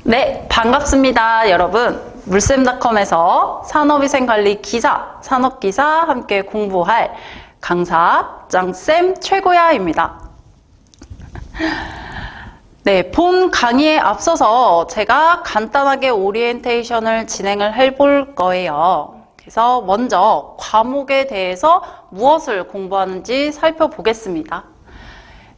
네, 반갑습니다, 여러분. 물쌤닷컴에서 산업위생관리 기사, 산업기사 함께 공부할 강사 짱쌤 최고야입니다. 네, 본 강의에 앞서서 제가 간단하게 오리엔테이션을 진행을 해볼 거예요. 그래서 먼저 과목에 대해서 무엇을 공부하는지 살펴보겠습니다.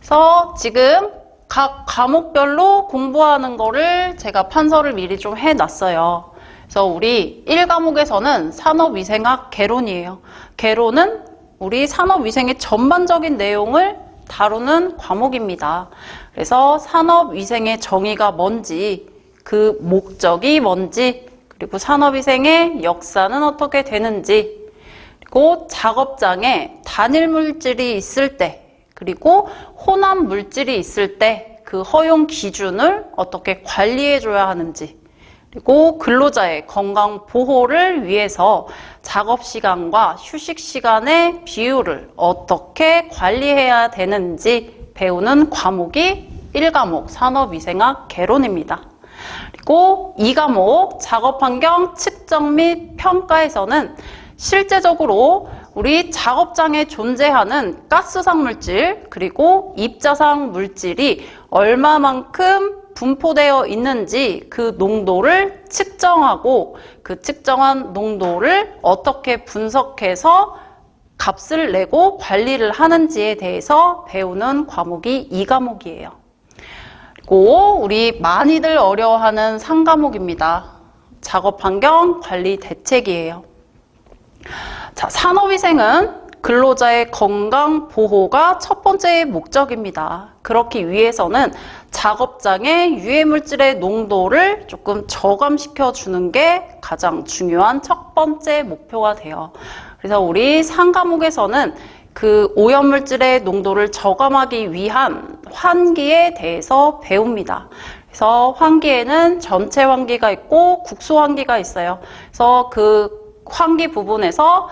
그래서 지금 각 과목별로 공부하는 거를 제가 판서를 미리 좀 해놨어요. 그래서 우리 1과목에서는 산업위생학 개론이에요. 개론은 우리 산업위생의 전반적인 내용을 다루는 과목입니다. 그래서 산업위생의 정의가 뭔지, 그 목적이 뭔지, 그리고 산업위생의 역사는 어떻게 되는지, 그리고 작업장에 단일 물질이 있을 때, 그리고 혼합 물질이 있을 때 그 허용 기준을 어떻게 관리해줘야 하는지, 그리고 근로자의 건강 보호를 위해서 작업 시간과 휴식 시간의 비율을 어떻게 관리해야 되는지 배우는 과목이 1과목 산업위생학 개론입니다. 그리고 2과목 작업환경 측정 및 평가에서는 실제적으로 우리 작업장에 존재하는 가스상 물질 그리고 입자상 물질이 얼마만큼 분포되어 있는지 그 농도를 측정하고 그 측정한 농도를 어떻게 분석해서 값을 내고 관리를 하는지에 대해서 배우는 과목이 2과목이에요. 그리고 우리 많이들 어려워하는 3과목입니다. 작업환경 관리 대책이에요. 자, 산업위생은 근로자의 건강 보호가 첫 번째 목적입니다. 그렇기 위해서는 작업장의 유해물질의 농도를 조금 저감시켜 주는 게 가장 중요한 첫 번째 목표가 돼요. 그래서 우리 3과목에서는 그 오염물질의 농도를 저감하기 위한 환기에 대해서 배웁니다. 그래서 환기에는 전체 환기가 있고 국소 환기가 있어요. 그래서 그 환기 부분에서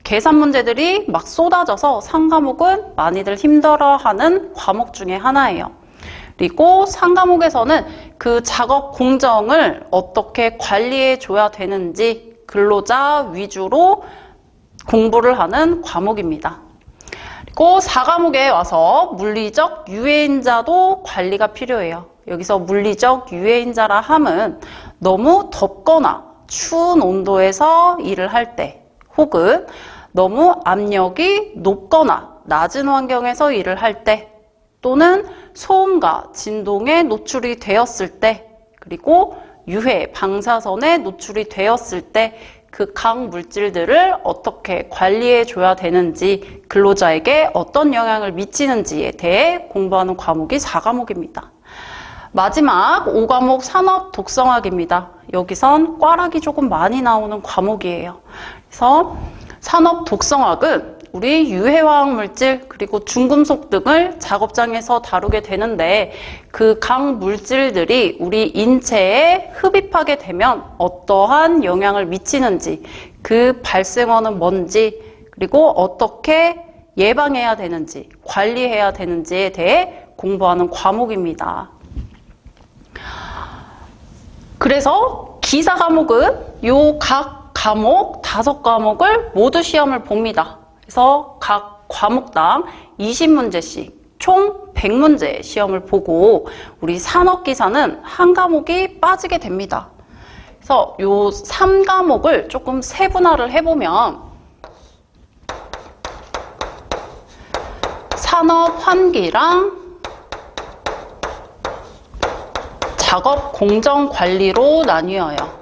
계산 문제들이 막 쏟아져서 3과목은 많이들 힘들어하는 과목 중에 하나예요. 그리고 3과목에서는 그 작업 공정을 어떻게 관리해 줘야 되는지 근로자 위주로 공부를 하는 과목입니다. 그리고 4과목에 와서 물리적 유해인자도 관리가 필요해요. 여기서 물리적 유해인자라 함은 너무 덥거나 추운 온도에서 일을 할 때, 혹은 너무 압력이 높거나 낮은 환경에서 일을 할 때, 또는 소음과 진동에 노출이 되었을 때, 그리고 유해, 방사선에 노출이 되었을 때 그 각 물질들을 어떻게 관리해 줘야 되는지, 근로자에게 어떤 영향을 미치는지에 대해 공부하는 과목이 4과목입니다. 마지막 5과목 산업 독성학입니다. 여기선 꽈락이 조금 많이 나오는 과목이에요. 그래서 산업 독성학은 우리 유해화학 물질 그리고 중금속 등을 작업장에서 다루게 되는데 그 각 물질들이 우리 인체에 흡입하게 되면 어떠한 영향을 미치는지, 그 발생원은 뭔지, 그리고 어떻게 예방해야 되는지, 관리해야 되는지에 대해 공부하는 과목입니다. 그래서 기사 과목은 요 각 과목 5과목을 모두 시험을 봅니다. 그래서 각 과목당 20문제씩 총 100문제 시험을 보고 우리 산업기사는 한 과목이 빠지게 됩니다. 그래서 요 3과목을 조금 세분화를 해보면 산업환기랑 작업 공정 관리로 나뉘어요.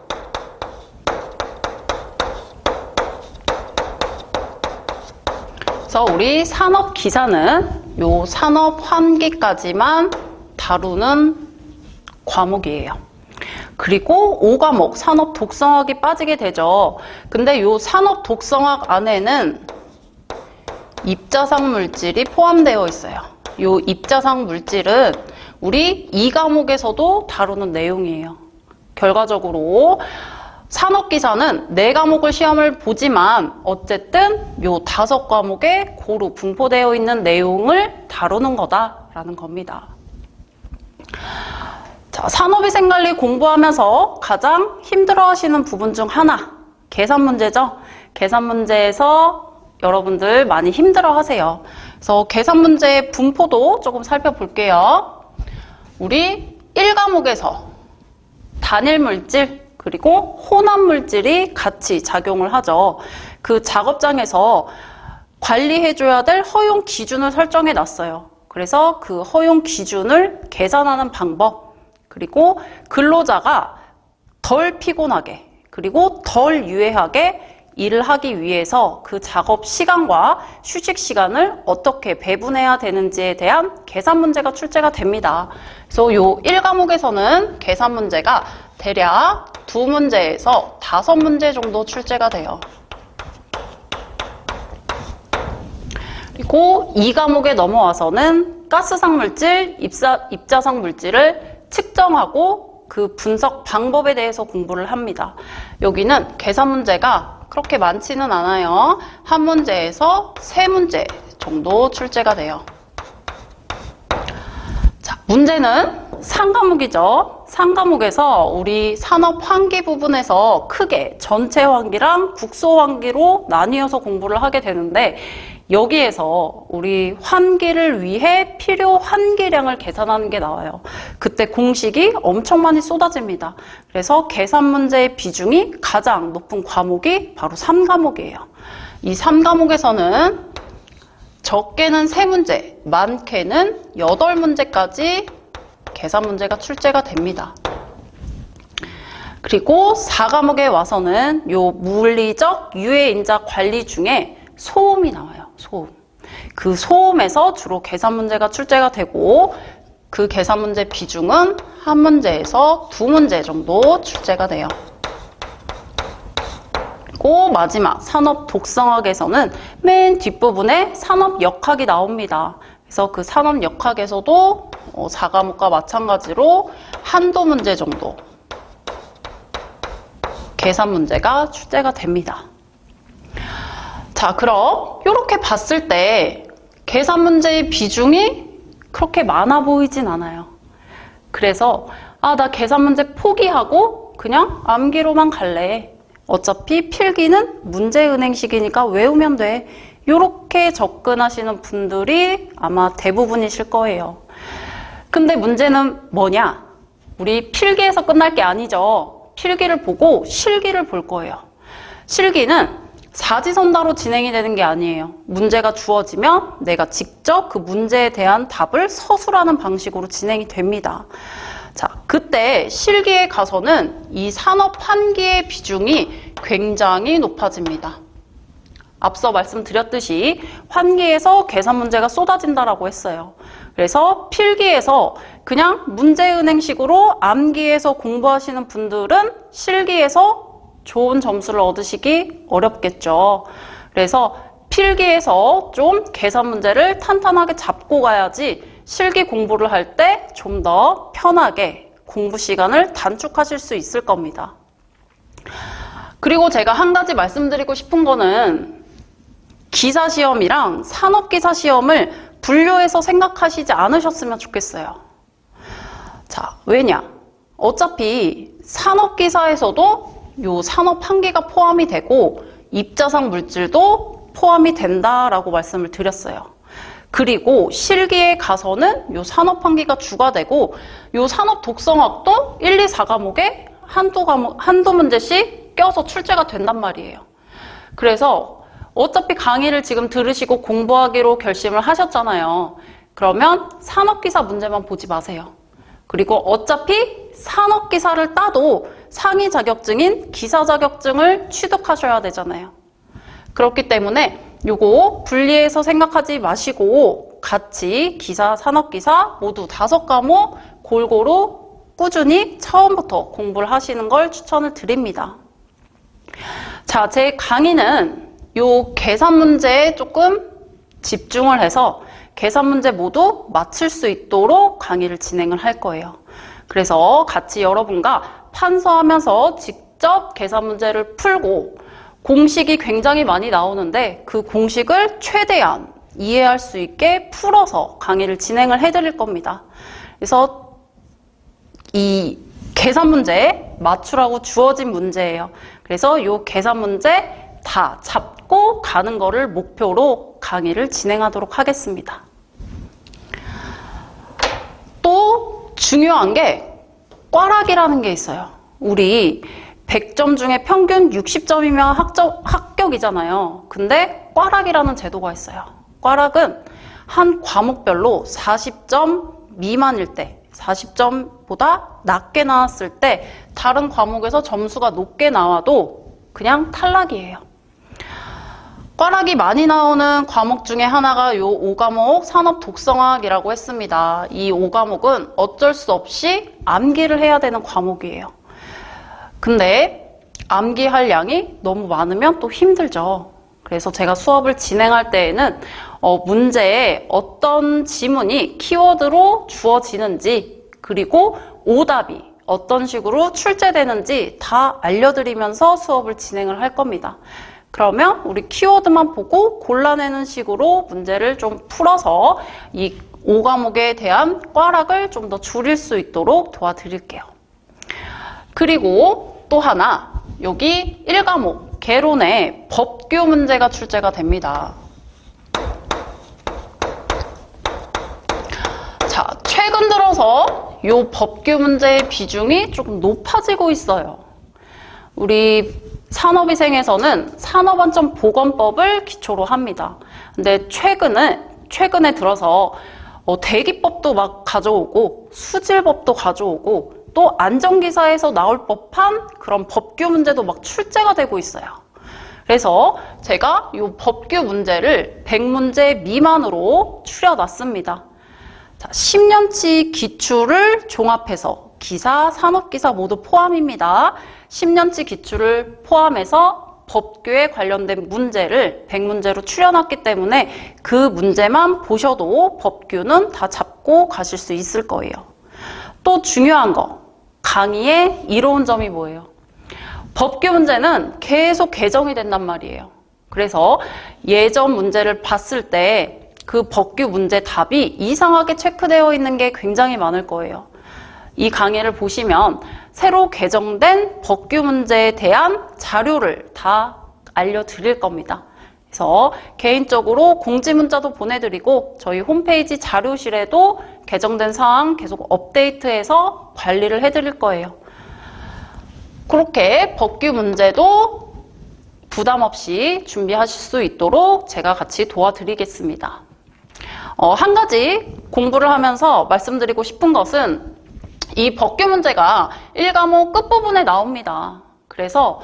그래서 우리 산업 기사는 요 산업 환기까지만 다루는 과목이에요. 그리고 5과목 산업 독성학이 빠지게 되죠. 근데 요 산업 독성학 안에는 입자상 물질이 포함되어 있어요. 요 입자상 물질은 우리 2과목에서도 다루는 내용이에요. 결과적으로 산업기사는 4과목을 시험을 보지만 어쨌든 요 5과목에 고루 분포되어 있는 내용을 다루는 거다라는 겁니다. 자, 산업위생관리 공부하면서 가장 힘들어하시는 부분 중 하나, 계산 문제죠. 계산 문제에서 여러분들 많이 힘들어하세요. 그래서 계산 문제의 분포도 조금 살펴볼게요. 우리 1과목에서 단일 물질 그리고 혼합 물질이 같이 작용을 하죠. 그 작업장에서 관리해줘야 될 허용 기준을 설정해 놨어요. 그래서 그 허용 기준을 계산하는 방법, 그리고 근로자가 덜 피곤하게 그리고 덜 유해하게 일을 하기 위해서 그 작업 시간과 휴식 시간을 어떻게 배분해야 되는지에 대한 계산 문제가 출제가 됩니다. 그래서 요 1과목에서는 계산 문제가 대략 2문제에서 5문제 정도 출제가 돼요. 그리고 2과목에 넘어와서는 가스상 물질, 입자상 물질을 측정하고 그 분석 방법에 대해서 공부를 합니다. 여기는 계산 문제가 그렇게 많지는 않아요. 한 문제에서 3문제 정도 출제가 돼요. 자, 문제는 상과목이죠. 상과목에서 우리 산업 환기 부분에서 크게 전체 환기랑 국소 환기로 나뉘어서 공부를 하게 되는데, 여기에서 우리 환기를 위해 필요 환기량을 계산하는 게 나와요. 그때 공식이 엄청 많이 쏟아집니다. 그래서 계산 문제의 비중이 가장 높은 과목이 바로 3과목이에요. 이 3과목에서는 적게는 3문제, 많게는 8문제까지 계산 문제가 출제가 됩니다. 그리고 4과목에 와서는 요 물리적 유해인자 관리 중에 소음이 나와요. 소음. 그 소음에서 주로 계산 문제가 출제가 되고, 그 계산 문제 비중은 한 문제에서 2문제 정도 출제가 돼요. 그리고 마지막 산업 독성학에서는 맨 뒷부분에 산업 역학이 나옵니다. 그래서 그 산업 역학에서도 4과목과 마찬가지로 한두 문제 정도 계산 문제가 출제가 됩니다. 자, 그럼 이렇게 봤을 때 계산 문제의 비중이 그렇게 많아 보이진 않아요. 그래서 나 계산 문제 포기하고 그냥 암기로만 갈래. 어차피 필기는 문제은행식이니까 외우면 돼. 이렇게 접근하시는 분들이 아마 대부분이실 거예요. 근데 문제는 뭐냐? 우리 필기에서 끝날 게 아니죠. 필기를 보고 실기를 볼 거예요. 실기는 사지선다로 진행이 되는 게 아니에요. 문제가 주어지면 내가 직접 그 문제에 대한 답을 서술하는 방식으로 진행이 됩니다. 자, 그때 실기에 가서는 이 산업 환기의 비중이 굉장히 높아집니다. 앞서 말씀드렸듯이 환기에서 계산 문제가 쏟아진다라고 했어요. 그래서 필기에서 그냥 문제은행식으로 암기해서 공부하시는 분들은 실기에서 좋은 점수를 얻으시기 어렵겠죠. 그래서 필기에서 좀 계산 문제를 탄탄하게 잡고 가야지 실기 공부를 할 때 좀 더 편하게 공부 시간을 단축하실 수 있을 겁니다. 그리고 제가 한 가지 말씀드리고 싶은 거는 기사시험이랑 산업기사시험을 분류해서 생각하시지 않으셨으면 좋겠어요. 자, 왜냐? 어차피 산업기사에서도 요 산업 환기가 포함이 되고 입자상 물질도 포함이 된다라고 말씀을 드렸어요. 그리고 실기에 가서는 요 산업 환기가 주가 되고 요 산업 독성학도 1, 2, 4과목에 한두 문제씩 껴서 출제가 된단 말이에요. 그래서 어차피 강의를 지금 들으시고 공부하기로 결심을 하셨잖아요. 그러면 산업기사 문제만 보지 마세요. 그리고 어차피 산업기사를 따도 상위 자격증인 기사 자격증을 취득하셔야 되잖아요. 그렇기 때문에 요거 분리해서 생각하지 마시고 같이 기사, 산업기사 모두 5과목 골고루 꾸준히 처음부터 공부를 하시는 걸 추천을 드립니다. 자, 제 강의는 요 계산 문제에 조금 집중을 해서 계산 문제 모두 맞출 수 있도록 강의를 진행을 할 거예요. 그래서 같이 여러분과 판서하면서 직접 계산 문제를 풀고 공식이 굉장히 많이 나오는데 그 공식을 최대한 이해할 수 있게 풀어서 강의를 진행을 해드릴 겁니다. 그래서 이 계산 문제 맞추라고 주어진 문제예요. 그래서 이 계산 문제 다 잡고 가는 거를 목표로 강의를 진행하도록 하겠습니다. 또 중요한 게 꽈락이라는 게 있어요. 우리 100점 중에 평균 60점이면 합격이잖아요. 근데 꽈락이라는 제도가 있어요. 꽈락은 한 과목별로 40점 미만일 때, 40점보다 낮게 나왔을 때 다른 과목에서 점수가 높게 나와도 그냥 탈락이에요. 꽈락이 많이 나오는 과목 중에 하나가 요 5과목 산업 독성학이라고 했습니다. 이 5과목은 어쩔 수 없이 암기를 해야 되는 과목이에요. 근데 암기할 양이 너무 많으면 또 힘들죠. 그래서 제가 수업을 진행할 때에는 문제에 어떤 지문이 키워드로 주어지는지 그리고 오답이 어떤 식으로 출제되는지 다 알려드리면서 수업을 진행을 할 겁니다. 그러면 우리 키워드만 보고 골라내는 식으로 문제를 좀 풀어서 이 5과목에 대한 꽈락을 좀 더 줄일 수 있도록 도와드릴게요. 그리고 또 하나, 여기 1과목 개론에 법규 문제가 출제가 됩니다. 자, 최근 들어서 이 법규 문제의 비중이 조금 높아지고 있어요. 우리 산업위생에서는 산업안전보건법을 기초로 합니다. 근데 최근에 들어서 대기법도 막 가져오고 수질법도 가져오고 또 안전기사에서 나올 법한 그런 법규 문제도 막 출제가 되고 있어요. 그래서 제가 이 법규 문제를 100문제 미만으로 추려놨습니다. 자, 10년치 기출을 종합해서 기사, 산업기사 모두 포함입니다. 10년치 기출을 포함해서 법규에 관련된 문제를 100문제로 추려놨기 때문에 그 문제만 보셔도 법규는 다 잡고 가실 수 있을 거예요. 또 중요한 거, 강의의 이로운 점이 뭐예요? 법규 문제는 계속 개정이 된단 말이에요. 그래서 예전 문제를 봤을 때 그 법규 문제 답이 이상하게 체크되어 있는 게 굉장히 많을 거예요. 이 강의를 보시면 새로 개정된 법규 문제에 대한 자료를 다 알려드릴 겁니다. 그래서 개인적으로 공지 문자도 보내드리고 저희 홈페이지 자료실에도 개정된 사항 계속 업데이트해서 관리를 해드릴 거예요. 그렇게 법규 문제도 부담 없이 준비하실 수 있도록 제가 같이 도와드리겠습니다. 한 가지 공부를 하면서 말씀드리고 싶은 것은 이 법규 문제가 1과목 끝부분에 나옵니다. 그래서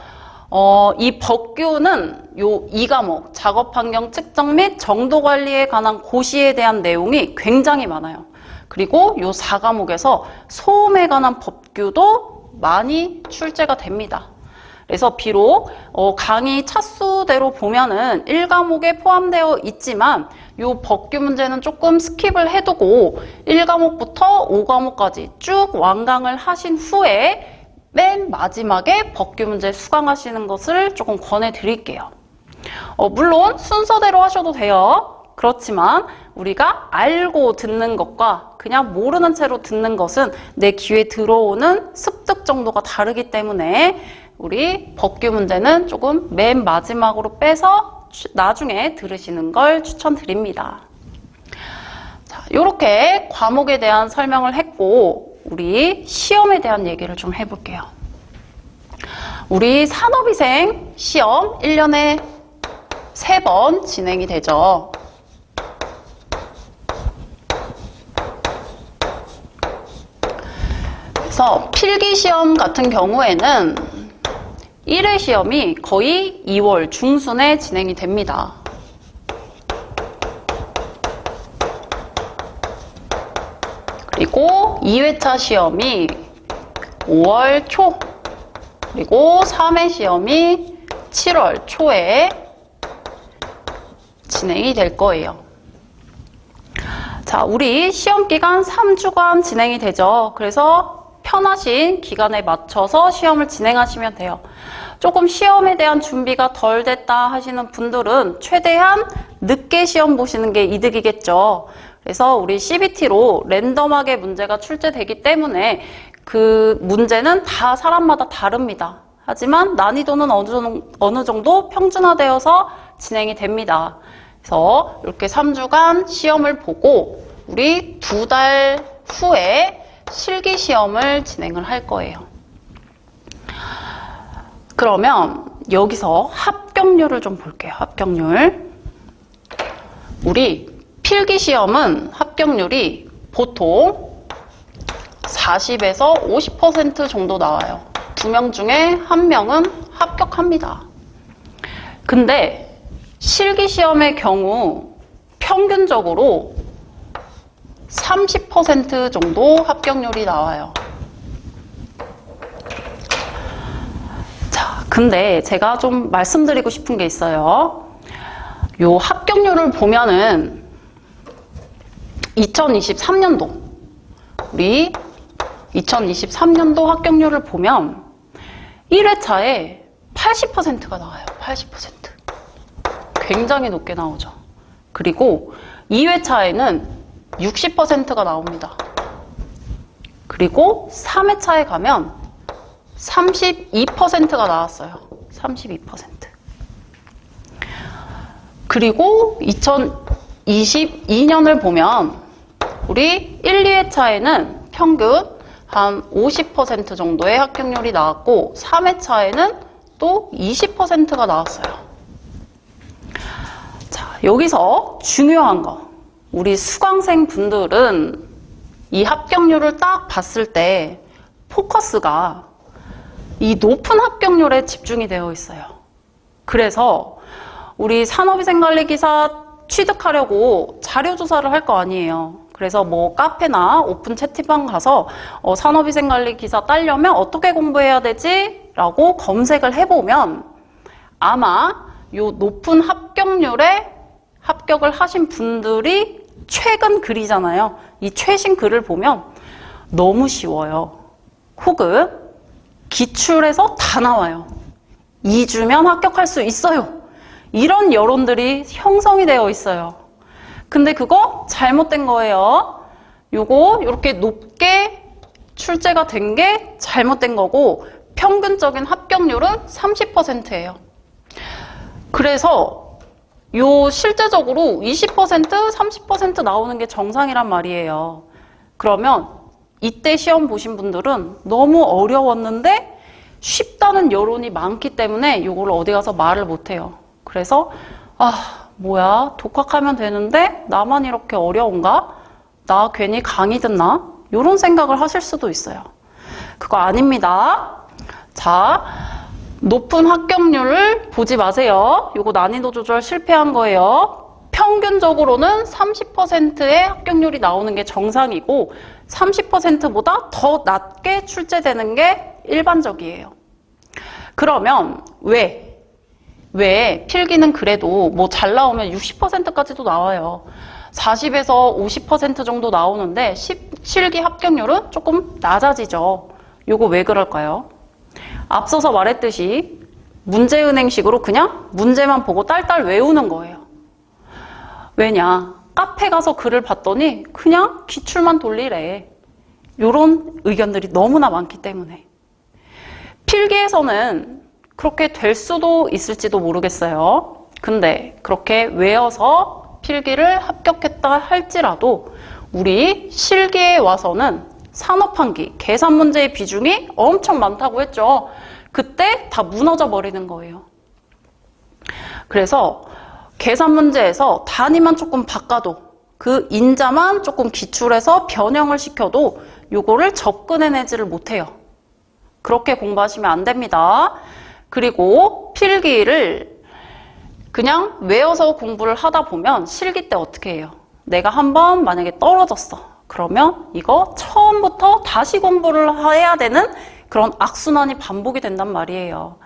이 법규는 요 2과목 작업환경 측정 및 정도 관리에 관한 고시에 대한 내용이 굉장히 많아요. 그리고 요 4과목에서 소음에 관한 법규도 많이 출제가 됩니다. 그래서 비록 강의 차수대로 보면은 1과목에 포함되어 있지만 요 법규 문제는 조금 스킵을 해두고 1과목부터 5과목까지 쭉 완강을 하신 후에 맨 마지막에 법규 문제 수강하시는 것을 조금 권해드릴게요. 물론 순서대로 하셔도 돼요. 그렇지만 우리가 알고 듣는 것과 그냥 모르는 채로 듣는 것은 내 귀에 들어오는 습득 정도가 다르기 때문에 우리 법규 문제는 조금 맨 마지막으로 빼서 나중에 들으시는 걸 추천드립니다. 자, 이렇게 과목에 대한 설명을 했고 우리 시험에 대한 얘기를 좀 해볼게요. 우리 산업위생 시험 1년에 3번 진행이 되죠. 그래서 필기시험 같은 경우에는 1회 시험이 거의 2월 중순에 진행이 됩니다. 그리고 2회차 시험이 5월 초, 그리고 3회 시험이 7월 초에 진행이 될 거예요. 자, 우리 시험 기간 3주간 진행이 되죠. 그래서 편하신 기간에 맞춰서 시험을 진행하시면 돼요. 조금 시험에 대한 준비가 덜 됐다 하시는 분들은 최대한 늦게 시험 보시는 게 이득이겠죠. 그래서 우리 CBT로 랜덤하게 문제가 출제되기 때문에 그 문제는 다 사람마다 다릅니다. 하지만 난이도는 어느 정도 평준화되어서 진행이 됩니다. 그래서 이렇게 3주간 시험을 보고 우리 2달 후에 실기 시험을 진행을 할 거예요. 그러면 여기서 합격률을 좀 볼게요. 합격률. 우리 필기 시험은 합격률이 보통 40에서 50% 정도 나와요. 2명 중에 1명은 합격합니다. 근데 실기 시험의 경우 평균적으로 30% 정도 합격률이 나와요. 자, 근데 제가 좀 말씀드리고 싶은 게 있어요. 요 합격률을 보면은 2023년도 우리 2023년도 합격률을 보면 1회차에 80%가 나와요. 80%. 굉장히 높게 나오죠. 그리고 2회차에는 60%가 나옵니다. 그리고 3회차에 가면 32%가 나왔어요. 32%. 그리고 2022년을 보면 우리 1, 2회차에는 평균 한 50% 정도의 합격률이 나왔고 3회차에는 또 20%가 나왔어요. 자, 여기서 중요한 거. 우리 수강생 분들은 이 합격률을 딱 봤을 때 포커스가 이 높은 합격률에 집중이 되어 있어요. 그래서 우리 산업위생관리기사 취득하려고 자료조사를 할 거 아니에요. 그래서 뭐 카페나 오픈 채팅방 가서 산업위생관리기사 따려면 어떻게 공부해야 되지? 라고 검색을 해보면 아마 요 높은 합격률에 합격을 하신 분들이 최근 글이잖아요. 이 최신 글을 보면 너무 쉬워요. 혹은 기출에서 다 나와요. 2주면 합격할 수 있어요. 이런 여론들이 형성이 되어 있어요. 근데 그거 잘못된 거예요. 요거 이렇게 높게 출제가 된 게 잘못된 거고 평균적인 합격률은 30%예요. 그래서 요 실제적으로 20%, 30% 나오는 게 정상이란 말이에요. 그러면 이때 시험 보신 분들은 너무 어려웠는데 쉽다는 여론이 많기 때문에 요거를 어디 가서 말을 못해요. 그래서 뭐야 독학하면 되는데 나만 이렇게 어려운가? 나 괜히 강의 듣나? 이런 생각을 하실 수도 있어요. 그거 아닙니다. 자, 높은 합격률을 보지 마세요. 요거 난이도 조절 실패한 거예요. 평균적으로는 30%의 합격률이 나오는 게 정상이고 30%보다 더 낮게 출제되는 게 일반적이에요. 그러면 왜 필기는 그래도 뭐 잘 나오면 60%까지도 나와요. 40에서 50% 정도 나오는데 실기 합격률은 조금 낮아지죠. 요거 왜 그럴까요? 앞서서 말했듯이 문제은행식으로 그냥 문제만 보고 딸딸 외우는 거예요. 왜냐? 카페 가서 글을 봤더니 그냥 기출만 돌리래. 요런 의견들이 너무나 많기 때문에. 필기에서는 그렇게 될 수도 있을지도 모르겠어요. 근데 그렇게 외워서 필기를 합격했다 할지라도 우리 실기에 와서는 산업한기, 계산 문제의 비중이 엄청 많다고 했죠. 그때 다 무너져 버리는 거예요. 그래서 계산 문제에서 단위만 조금 바꿔도 그 인자만 조금 기출해서 변형을 시켜도 요거를 접근해내지를 못해요. 그렇게 공부하시면 안 됩니다. 그리고 필기를 그냥 외워서 공부를 하다 보면 실기 때 어떻게 해요? 내가 한번 만약에 떨어졌어. 그러면 이거 처음부터 다시 공부를 해야 되는 그런 악순환이 반복이 된단 말이에요.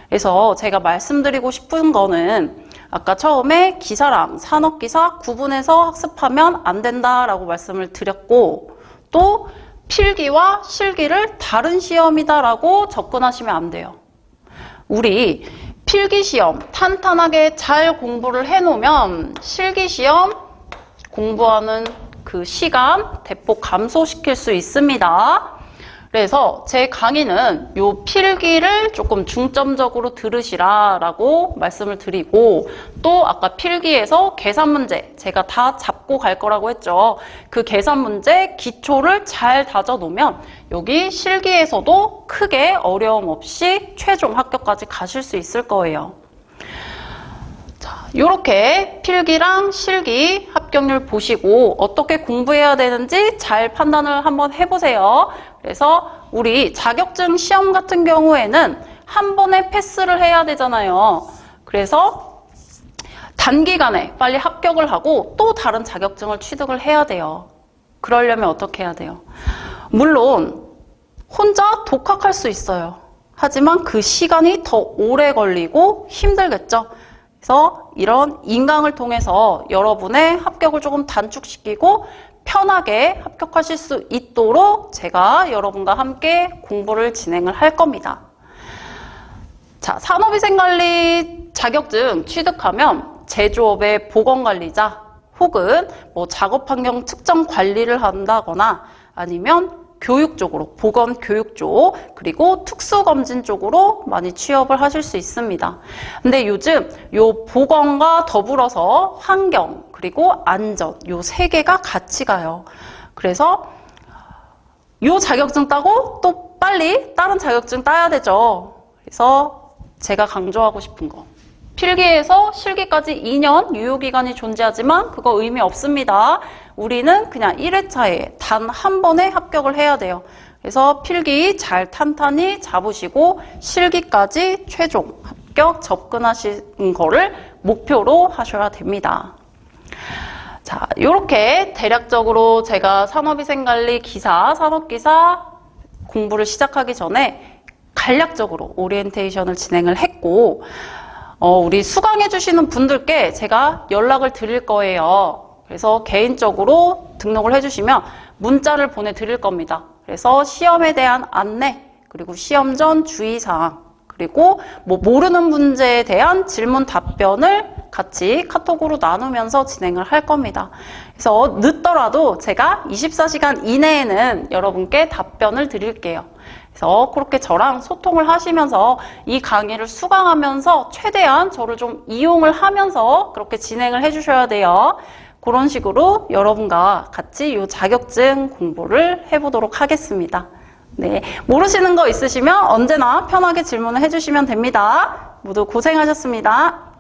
그래서 제가 말씀드리고 싶은 거는 아까 처음에 기사랑 산업기사 구분해서 학습하면 안 된다라고 말씀을 드렸고 또 필기와 실기를 다른 시험이다라고 접근하시면 안 돼요. 우리 필기시험 탄탄하게 잘 공부를 해놓으면 실기시험 공부하는 그 시간 대폭 감소시킬 수 있습니다. 그래서 제 강의는 요 필기를 조금 중점적으로 들으시라라고 말씀을 드리고, 또 아까 필기에서 계산 문제 제가 다 잡고 갈 거라고 했죠. 그 계산 문제 기초를 잘 다져 놓으면 여기 실기에서도 크게 어려움 없이 최종 합격까지 가실 수 있을 거예요. 자, 요렇게 필기랑 실기 합격률 보시고 어떻게 공부해야 되는지 잘 판단을 한번 해보세요. 그래서 우리 자격증 시험 같은 경우에는 한 번에 패스를 해야 되잖아요. 그래서 단기간에 빨리 합격을 하고 또 다른 자격증을 취득을 해야 돼요. 그러려면 어떻게 해야 돼요? 물론 혼자 독학할 수 있어요. 하지만 그 시간이 더 오래 걸리고 힘들겠죠. 그래서 이런 인강을 통해서 여러분의 합격을 조금 단축시키고 편하게 합격하실 수 있도록 제가 여러분과 함께 공부를 진행을 할 겁니다. 자, 산업위생관리 자격증 취득하면 제조업의 보건관리자 혹은 뭐 작업환경 측정 관리를 한다거나 아니면 교육 쪽으로, 보건교육 쪽, 그리고 특수검진 쪽으로 많이 취업을 하실 수 있습니다. 근데 요즘 요 보건과 더불어서 환경, 그리고 안전, 요 세 개가 같이 가요. 그래서 요 자격증 따고 또 빨리 다른 자격증 따야 되죠. 그래서 제가 강조하고 싶은 거. 필기에서 실기까지 2년 유효기간이 존재하지만 그거 의미 없습니다. 우리는 그냥 1회차에 단 한 번에 합격을 해야 돼요. 그래서 필기 잘 탄탄히 잡으시고 실기까지 최종 합격 접근하시는 거를 목표로 하셔야 됩니다. 자, 요렇게 대략적으로 제가 산업위생관리 기사, 산업기사 공부를 시작하기 전에 간략적으로 오리엔테이션을 진행을 했고, 우리 수강해 주시는 분들께 제가 연락을 드릴 거예요. 그래서 개인적으로 등록을 해주시면 문자를 보내드릴 겁니다. 그래서 시험에 대한 안내, 그리고 시험 전 주의사항, 그리고 뭐 모르는 문제에 대한 질문 답변을 같이 카톡으로 나누면서 진행을 할 겁니다. 그래서 늦더라도 제가 24시간 이내에는 여러분께 답변을 드릴게요. 그래서 그렇게 저랑 소통을 하시면서 이 강의를 수강하면서 최대한 저를 좀 이용을 하면서 그렇게 진행을 해주셔야 돼요. 그런 식으로 여러분과 같이 이 자격증 공부를 해보도록 하겠습니다. 네, 모르시는 거 있으시면 언제나 편하게 질문을 해주시면 됩니다. 모두 고생하셨습니다.